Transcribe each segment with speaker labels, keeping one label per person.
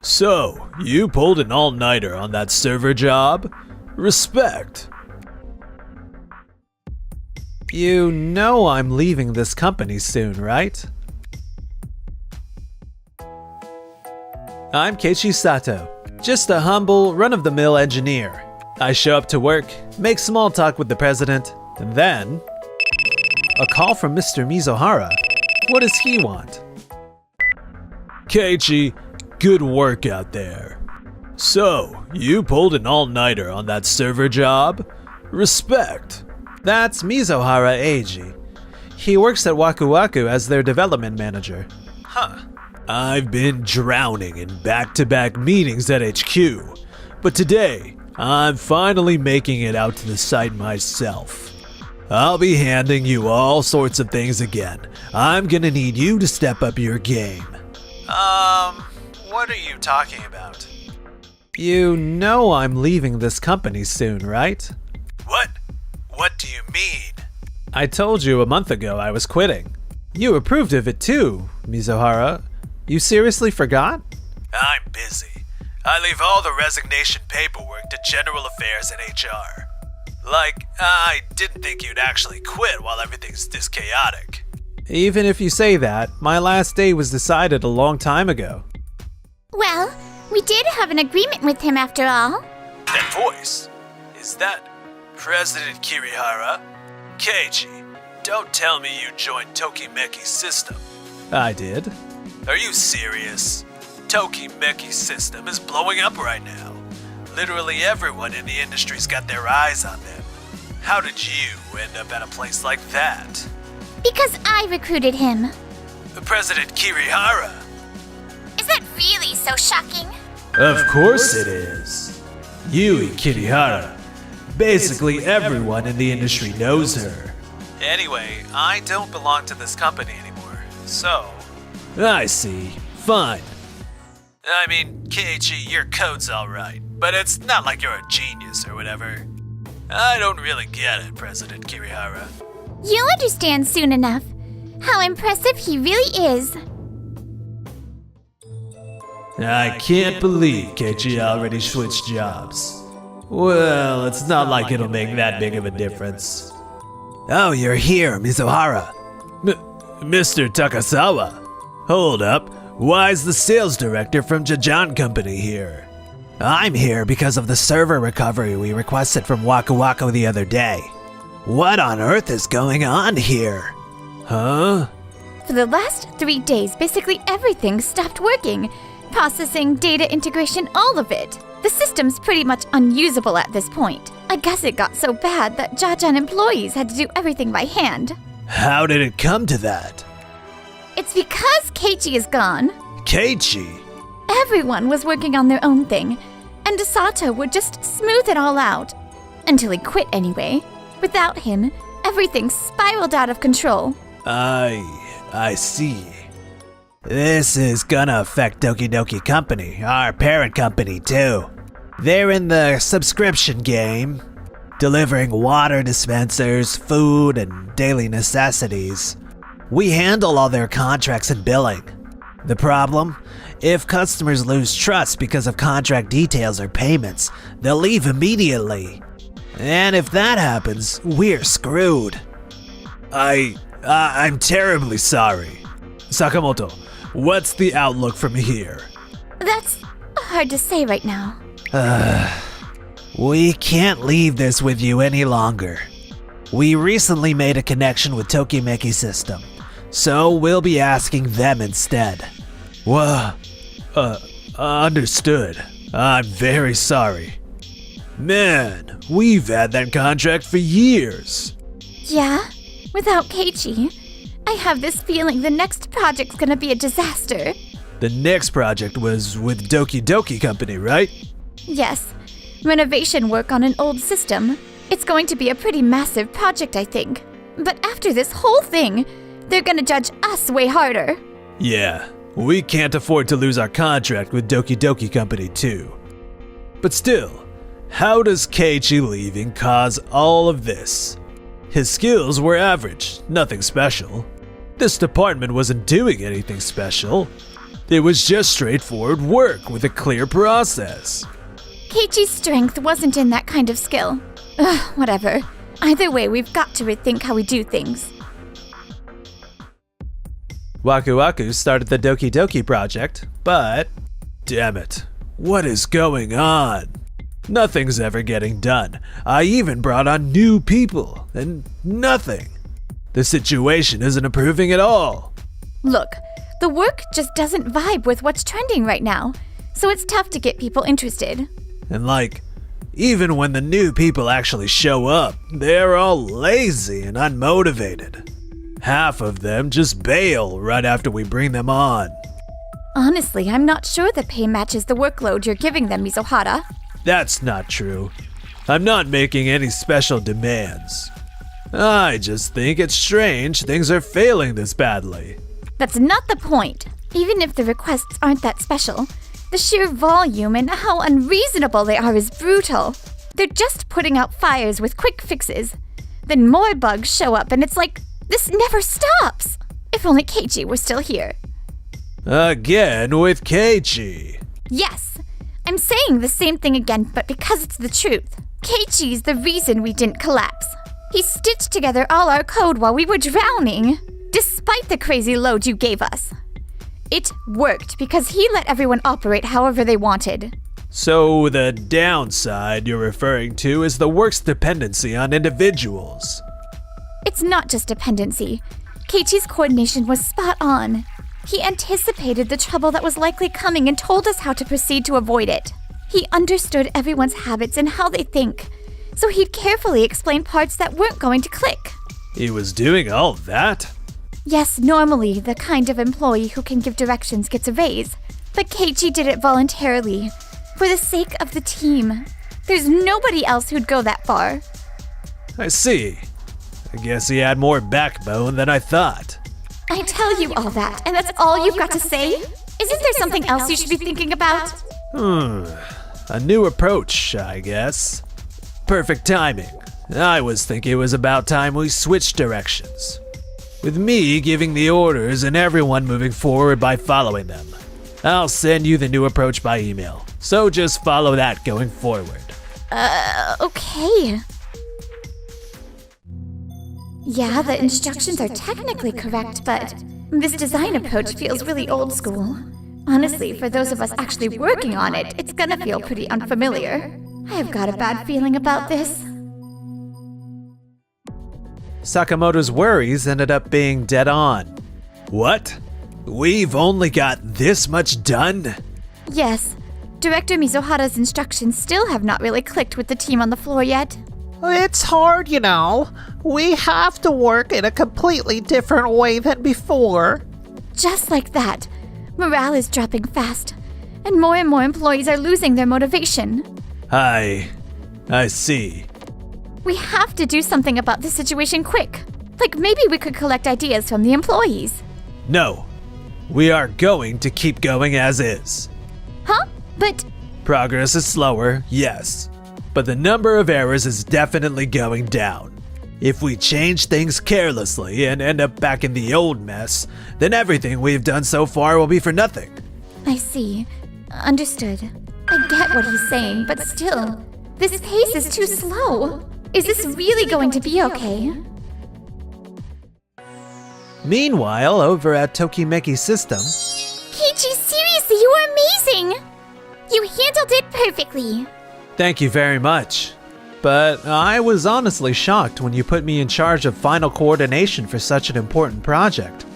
Speaker 1: So, you pulled an all-nighter on that server job? Respect.
Speaker 2: You know I'm leaving this company soon, right? I'm Keiichi Sato, just a humble, run-of-the-mill engineer. I show up to work, make small talk with the president, and then a call from Mr. Mizuhara. What does he want?
Speaker 1: Keiichi, good work out there. So, you pulled an all-nighter on that server job? Respect.
Speaker 2: That's Mizuhara Eiji. He works at Waku Waku as their development manager.
Speaker 1: Huh. I've been drowning in back-to-back meetings at HQ, but today, I'm finally making it out to the site myself. I'll be handing you all sorts of things again. I'm gonna need you to step up your game.
Speaker 2: What are you talking about? You know I'm leaving this company soon, right?
Speaker 1: What? What do you mean?
Speaker 2: I told you a month ago I was quitting. You approved of it too, Mizuhara. You seriously forgot?
Speaker 1: I'm busy. I leave all the resignation paperwork to General Affairs and HR. I didn't think you'd actually quit while everything's this chaotic.
Speaker 2: Even if you say that, my last day was decided a long time ago.
Speaker 3: Well, we did have an agreement with him after all.
Speaker 1: That voice, is that President Kirihara? Keiichi, don't tell me you joined Tokimeki's system.
Speaker 2: I did.
Speaker 1: Are you serious? Tokimeki's system is blowing up right now. Literally everyone in the industry's got their eyes on them. How did you end up at a place like that?
Speaker 3: Because I recruited him.
Speaker 1: President Kirihara.
Speaker 3: Is that really so shocking?
Speaker 1: Of course it is. Yui Kirihara. Basically everyone in the industry knows her.
Speaker 2: Anyway, I don't belong to this company anymore, so...
Speaker 1: I see. Fine. I mean, Keiichi, your code's alright, but it's not like you're a genius or whatever. I don't really get it, President Kirihara.
Speaker 3: You'll understand soon enough how impressive he really is.
Speaker 1: I can't believe Keiichi already switched jobs. Well, it's not like it'll make that big of a difference.
Speaker 2: Oh, you're here, Mizuhara.
Speaker 1: Mr. Takasawa. Hold up. Why's the sales director from Jajan Company here?
Speaker 2: I'm here because of the server recovery we requested from Waku Waku the other day. What on earth is going on here?
Speaker 1: Huh?
Speaker 3: For the last 3 days, basically everything stopped working. Processing, data integration, all of it. The system's pretty much unusable at this point. I guess it got so bad that Jajan employees had to do everything by hand.
Speaker 1: How did it come to that?
Speaker 3: It's because Keiichi is gone.
Speaker 1: Keiichi?
Speaker 3: Everyone was working on their own thing, and Sato would just smooth it all out. Until he quit anyway. Without him, everything spiraled out of control.
Speaker 1: I see.
Speaker 2: This is gonna affect Doki Doki Company, our parent company too. They're in the subscription game, delivering water dispensers, food, and daily necessities. We handle all their contracts and billing. The problem? If customers lose trust because of contract details or payments, they'll leave immediately. And if that happens, we're screwed.
Speaker 1: I'm terribly sorry. Sakamoto, what's the outlook from here?
Speaker 3: That's hard to say right now.
Speaker 2: We can't leave this with you any longer. We recently made a connection with Tokimeki's system, so we'll be asking them instead.
Speaker 1: Understood. I'm very sorry. Man, we've had that contract for years.
Speaker 3: Yeah? Without Keiichi, I have this feeling the next project's gonna be a disaster.
Speaker 1: The next project was with Doki Doki Company, right?
Speaker 3: Yes. Renovation work on an old system. It's going to be a pretty massive project, I think. But after this whole thing, they're gonna judge us way harder.
Speaker 1: Yeah, we can't afford to lose our contract with Doki Doki Company too. But still, how does Keiichi leaving cause all of this? His skills were average, nothing special. This department wasn't doing anything special. It was just straightforward work with a clear process.
Speaker 3: Keiichi's strength wasn't in that kind of skill. Ugh, whatever. Either way, we've got to rethink how we do things.
Speaker 1: Waku Waku started the Doki Doki project, but... damn it. What is going on? Nothing's ever getting done. I even brought on new people, and nothing. The situation isn't improving at all.
Speaker 3: Look, the work just doesn't vibe with what's trending right now, so it's tough to get people interested.
Speaker 1: And even when the new people actually show up, they're all lazy and unmotivated. Half of them just bail right after we bring them on.
Speaker 3: Honestly, I'm not sure the pay matches the workload you're giving them, Mizuhara.
Speaker 1: That's not true. I'm not making any special demands. I just think it's strange things are failing this badly.
Speaker 3: That's not the point. Even if the requests aren't that special, the sheer volume and how unreasonable they are is brutal. They're just putting out fires with quick fixes. Then more bugs show up and it's like, this never stops. If only Keiichi were still here.
Speaker 1: Again with Keiichi.
Speaker 3: Yes, I'm saying the same thing again, but because it's the truth. Keiichi's the reason we didn't collapse. He stitched together all our code while we were drowning, despite the crazy load you gave us. It worked because he let everyone operate however they wanted.
Speaker 1: So the downside you're referring to is the work's dependency on individuals.
Speaker 3: It's not just dependency. Keiichi's coordination was spot on. He anticipated the trouble that was likely coming and told us how to proceed to avoid it. He understood everyone's habits and how they think, so he'd carefully explain parts that weren't going to click.
Speaker 1: He was doing all that?
Speaker 3: Yes, normally the kind of employee who can give directions gets a raise, but Keiichi did it voluntarily, for the sake of the team. There's nobody else who'd go that far.
Speaker 1: I see. I guess he had more backbone than I thought.
Speaker 3: I tell you all that, and that's all you've got to say? Isn't there something else you should be thinking about?
Speaker 1: A new approach, I guess. Perfect timing. I was thinking it was about time we switched directions. With me giving the orders and everyone moving forward by following them. I'll send you the new approach by email, so just follow that going forward.
Speaker 3: Okay. Yeah, the instructions are technically correct, but this design approach feels really old school. Honestly, for those of us actually working on it, it's gonna feel pretty unfamiliar. I've got a bad feeling about this.
Speaker 1: Sakamoto's worries ended up being dead on. What? We've only got this much done?
Speaker 3: Yes. Director Mizuhara's instructions still have not really clicked with the team on the floor yet.
Speaker 4: It's hard, you know. We have to work in a completely different way than before.
Speaker 3: Just like that, morale is dropping fast, and more employees are losing their motivation.
Speaker 1: I see.
Speaker 3: We have to do something about this situation quick. Like maybe we could collect ideas from the employees.
Speaker 1: No. We are going to keep going as is.
Speaker 3: Huh? But...
Speaker 1: Progress is slower, yes. But the number of errors is definitely going down. If we change things carelessly and end up back in the old mess, then everything we've done so far will be for nothing.
Speaker 3: I see. Understood. I get what he's saying, but still, this pace is too slow. Is this really going to be okay?
Speaker 1: Meanwhile, over at Tokimeki System...
Speaker 3: Keiichi, seriously, you were amazing! You handled it perfectly.
Speaker 1: Thank you very much. But I was honestly shocked when you put me in charge of final coordination for such an important project.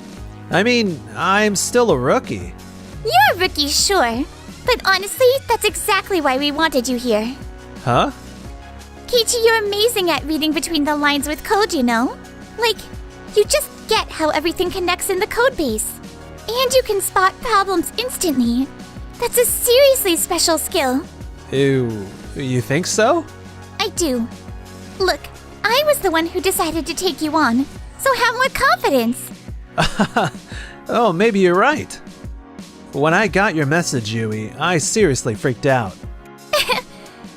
Speaker 1: I mean, I'm still a rookie.
Speaker 3: You're a rookie, sure. But honestly, that's exactly why we wanted you here.
Speaker 1: Huh?
Speaker 3: Keiichi, you're amazing at reading between the lines with code, you know? Like, you just get how everything connects in the code base. And you can spot problems instantly. That's a seriously special skill.
Speaker 1: Ew, you think so?
Speaker 3: I do. Look, I was the one who decided to take you on, so have more confidence.
Speaker 1: Oh, maybe you're right. When I got your message, Yui, I seriously freaked out.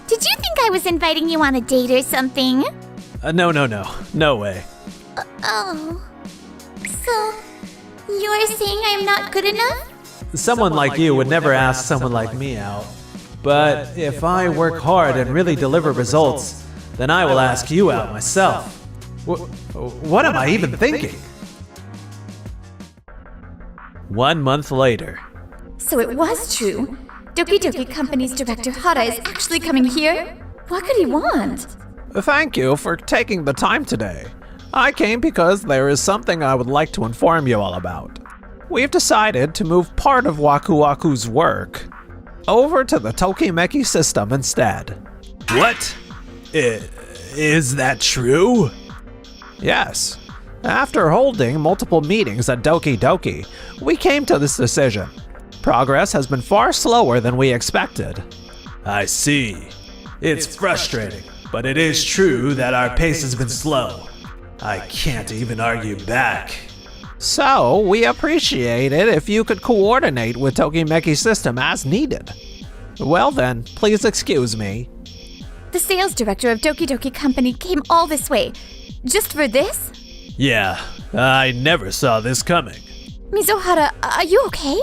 Speaker 3: Did you think I was inviting you on a date or something?
Speaker 1: No way.
Speaker 3: Oh. So, you're saying I'm not good enough?
Speaker 1: someone like you would never ask someone like me out. But if I work hard and really deliver results, then I will ask you out myself. What am I even thinking? 1 month later.
Speaker 3: So it was true. Doki Doki Company's director Hara is actually coming here? What could he want?
Speaker 4: Thank you for taking the time today. I came because there is something I would like to inform you all about. We've decided to move part of Waku Waku's work over to the Tokimeki system instead.
Speaker 1: What? Is that true?
Speaker 4: Yes. After holding multiple meetings at Doki Doki, we came to this decision. Progress has been far slower than we expected.
Speaker 1: I see. It's frustrating, but it is true that our pace has been slow. I can't even argue back.
Speaker 4: So, we appreciate it if you could coordinate with Tokimeki System as needed. Well then, please excuse me.
Speaker 3: The sales director of Doki Doki Company came all this way, just for this?
Speaker 1: Yeah, I never saw this coming.
Speaker 3: Mizohara, are you okay?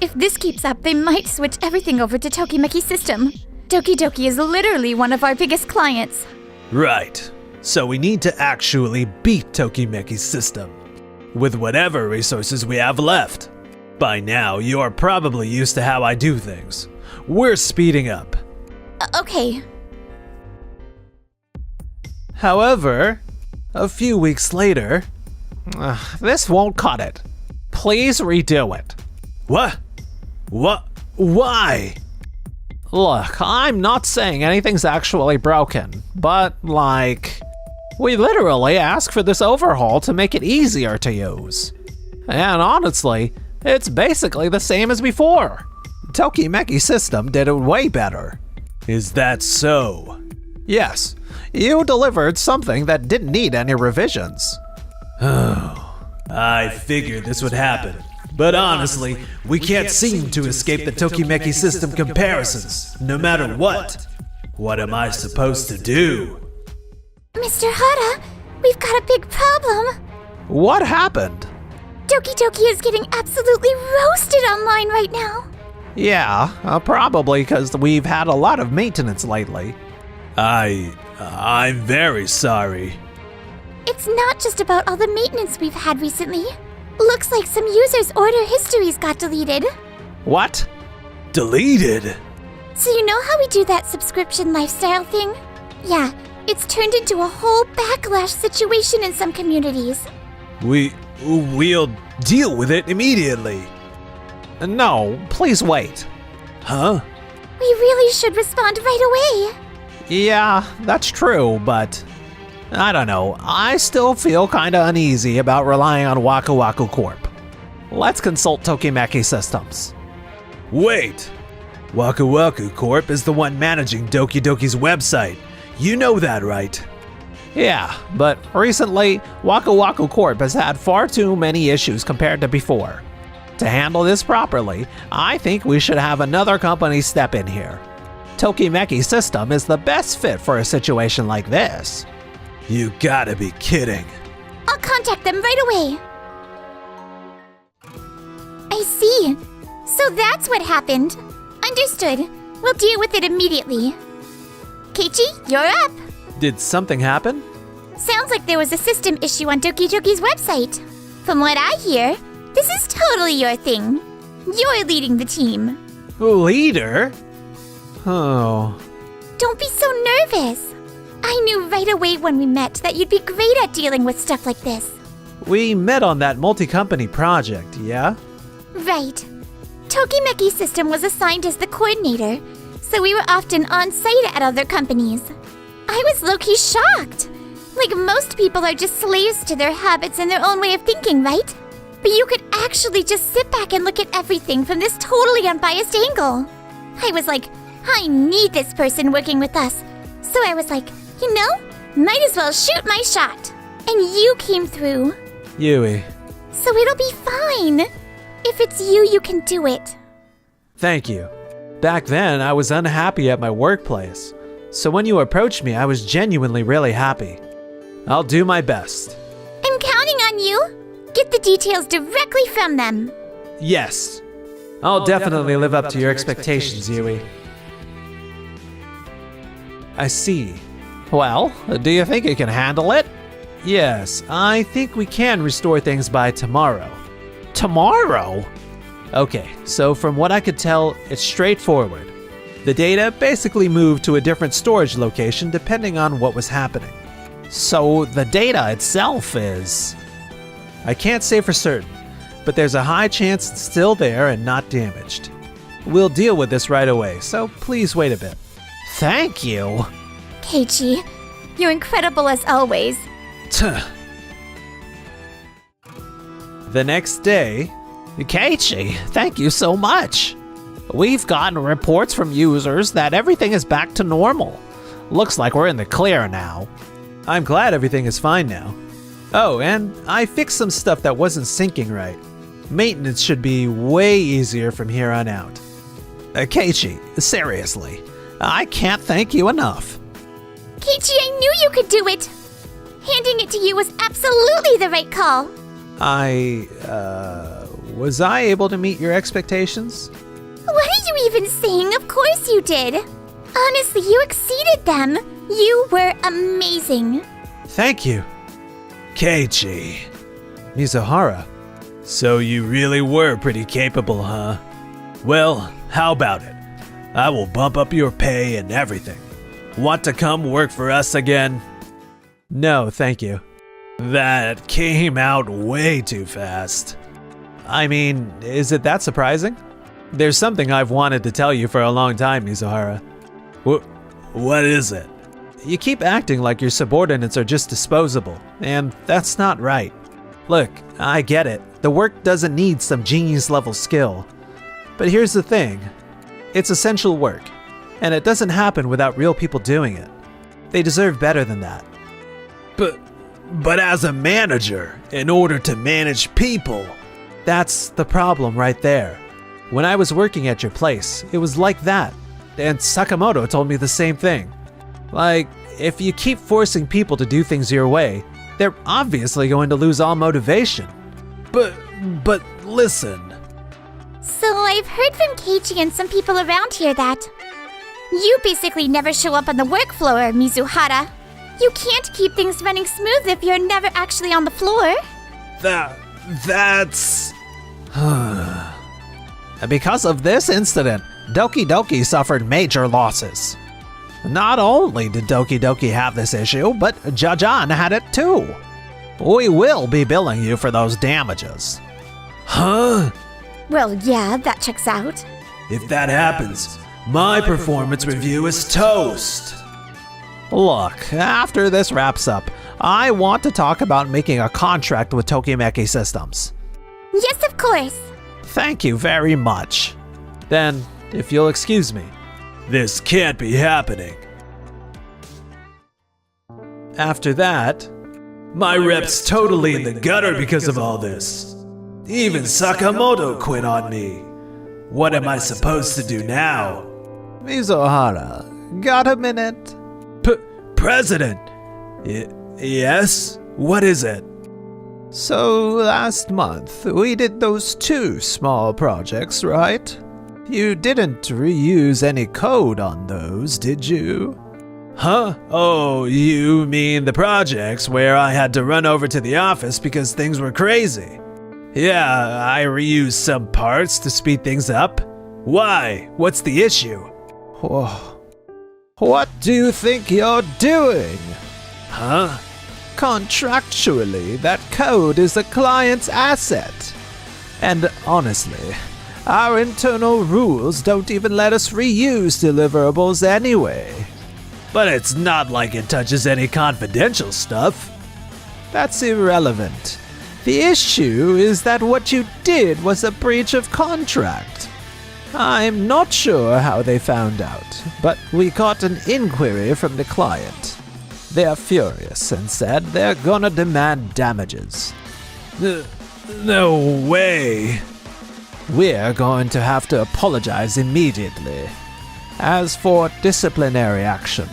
Speaker 3: If this keeps up, they might switch everything over to Tokimeki System. Doki Doki is literally one of our biggest clients.
Speaker 1: Right. So we need to actually beat Tokimeki's system with whatever resources we have left. By now, you're probably used to how I do things. We're speeding up.
Speaker 3: Okay.
Speaker 1: However, a few weeks later...
Speaker 4: This won't cut it. Please redo it.
Speaker 1: What? Why?
Speaker 4: Look, I'm not saying anything's actually broken, but we literally asked for this overhaul to make it easier to use. And honestly, it's basically the same as before. Tokimeki System did it way better.
Speaker 1: Is that so?
Speaker 4: Yes, you delivered something that didn't need any revisions.
Speaker 1: I figured this would happen. But honestly, we can't seem to escape the Tokimeki System comparisons, no matter what. What am I supposed to do?
Speaker 3: Mr. Hara, we've got a big problem.
Speaker 4: What happened?
Speaker 3: Doki Doki is getting absolutely roasted online right now.
Speaker 4: Yeah, probably because we've had a lot of maintenance lately.
Speaker 1: I'm very sorry.
Speaker 3: It's not just about all the maintenance we've had recently. Looks like some users' order histories got deleted.
Speaker 4: What?
Speaker 1: Deleted?
Speaker 3: So you know how we do that subscription lifestyle thing? Yeah, it's turned into a whole backlash situation in some communities.
Speaker 1: We'll deal with it immediately.
Speaker 4: No, please wait.
Speaker 1: Huh?
Speaker 3: We really should respond right away.
Speaker 4: Yeah, that's true, but I don't know. I still feel kinda uneasy about relying on Waku Waku Corp. Let's consult Tokimeki Systems.
Speaker 1: Wait! Waku Waku Corp is the one managing Doki Doki's website. You know that, right?
Speaker 4: Yeah, but recently, Waku Waku Corp has had far too many issues compared to before. To handle this properly, I think we should have another company step in here. Tokimeki System is the best fit for a situation like this.
Speaker 1: You gotta be kidding.
Speaker 3: I'll contact them right away. I see. So that's what happened. Understood. We'll deal with it immediately. Keiichi, you're up.
Speaker 1: Did something happen?
Speaker 3: Sounds like there was a system issue on Doki Doki's website. From what I hear, this is totally your thing. You're leading the team.
Speaker 1: Leader?
Speaker 4: Oh.
Speaker 3: Don't be so nervous. I knew right away when we met that you'd be great at dealing with stuff like this.
Speaker 1: We met on that multi-company project, yeah?
Speaker 3: Right. Tokimeki System was assigned as the coordinator, so we were often on site at other companies. I was low-key shocked. Like most people are just slaves to their habits and their own way of thinking, right? But you could actually just sit back and look at everything from this totally unbiased angle. I was like, I need this person working with us. So I was like, you know, might as well shoot my shot. And you came through.
Speaker 1: Yui.
Speaker 3: So it'll be fine. If it's you, you can do it.
Speaker 1: Thank you. Back then, I was unhappy at my workplace. So when you approached me, I was genuinely really happy. I'll do my best.
Speaker 3: I'm counting on you. Get the details directly from them.
Speaker 1: Yes.
Speaker 4: I'll definitely live up to your expectations, Yui.
Speaker 1: I see.
Speaker 4: Well, do you think you can handle it?
Speaker 1: Yes, I think we can restore things by tomorrow.
Speaker 4: Tomorrow?
Speaker 1: Okay, so from what I could tell, it's straightforward. The data basically moved to a different storage location depending on what was happening.
Speaker 4: So the data itself is...
Speaker 1: I can't say for certain, but there's a high chance it's still there and not damaged. We'll deal with this right away, so please wait a bit.
Speaker 4: Thank you.
Speaker 3: Keiichi, you're incredible as always.
Speaker 1: The next day...
Speaker 4: Keiichi, thank you so much. We've gotten reports from users that everything is back to normal. Looks like we're in the clear now.
Speaker 1: I'm glad everything is fine now. Oh, and I fixed some stuff that wasn't syncing right. Maintenance should be way easier from here on out.
Speaker 4: Keiichi, seriously, I can't thank you enough.
Speaker 3: Keiichi, I knew you could do it! Handing it to you was absolutely the right call.
Speaker 1: Was I able to meet your expectations?
Speaker 3: What are you even saying? Of course you did. Honestly, you exceeded them. You were amazing.
Speaker 1: Thank you. Keiichi. Mizuhara. So you really were pretty capable, huh? Well, how about it? I will bump up your pay and everything. Want to come work for us again? No, thank you. That came out way too fast. I mean, is it that surprising? There's something I've wanted to tell you for a long time, Mizuhara. What is it? You keep acting like your subordinates are just disposable, and that's not right. Look, I get it. The work doesn't need some genius-level skill. But here's the thing. It's essential work, and it doesn't happen without real people doing it. They deserve better than that. But as a manager, in order to manage people... That's the problem right there. When I was working at your place, it was like that. And Sakamoto told me the same thing. Like, if you keep forcing people to do things your way, they're obviously going to lose all motivation. But listen.
Speaker 3: So I've heard from Keiichi and some people around here that you basically never show up on the work floor, Mizuhara. You can't keep things running smooth if you're never actually on the floor.
Speaker 1: That's...
Speaker 4: Because of this incident, Doki Doki suffered major losses. Not only did Doki Doki have this issue, but Jajan had it too. We will be billing you for those damages.
Speaker 1: Huh?
Speaker 3: Well, yeah, that checks out.
Speaker 1: If that happens, my performance review is toast.
Speaker 4: Look, after this wraps up, I want to talk about making a contract with Tokimeki Systems.
Speaker 3: Yes, of course.
Speaker 4: Thank you very much.
Speaker 1: Then, if you'll excuse me. This can't be happening. After that, my rep's totally in the gutter because of all this. Even Sakamoto quit on me. What am I supposed to do now?
Speaker 4: Mizuhara, got a minute?
Speaker 1: President? Yes? What is it?
Speaker 4: So last month, we did those 2 small projects, right? You didn't reuse any code on those, did you?
Speaker 1: Huh? Oh, you mean the projects where I had to run over to the office because things were crazy? Yeah, I reused some parts to speed things up. Why? What's the issue?
Speaker 4: Oh. What do you think you're doing?
Speaker 1: Huh?
Speaker 4: Contractually, that code is a client's asset. And honestly, our internal rules don't even let us reuse deliverables anyway.
Speaker 1: But it's not like it touches any confidential stuff.
Speaker 4: That's irrelevant. The issue is that what you did was a breach of contract. I'm not sure how they found out, but we got an inquiry from the client. They're furious and said they're gonna demand damages.
Speaker 1: No way.
Speaker 4: We're going to have to apologize immediately. As for disciplinary action,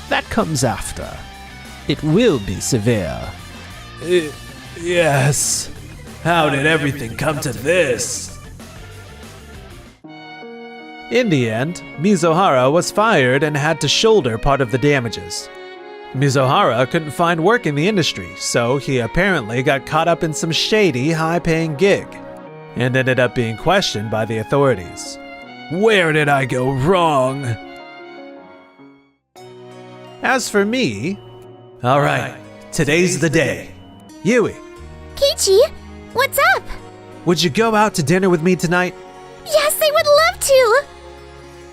Speaker 4: that comes after. It will be severe.
Speaker 1: Yes. How did everything come to this? In the end, Mizuhara was fired and had to shoulder part of the damages. Mizuhara couldn't find work in the industry, so he apparently got caught up in some shady, high-paying gig, and ended up being questioned by the authorities. Where did I go wrong? As for me, alright, today's the day. Yui,
Speaker 3: Kichi, what's up?
Speaker 1: would you go out to dinner with me tonight?
Speaker 3: Yes, I would love to!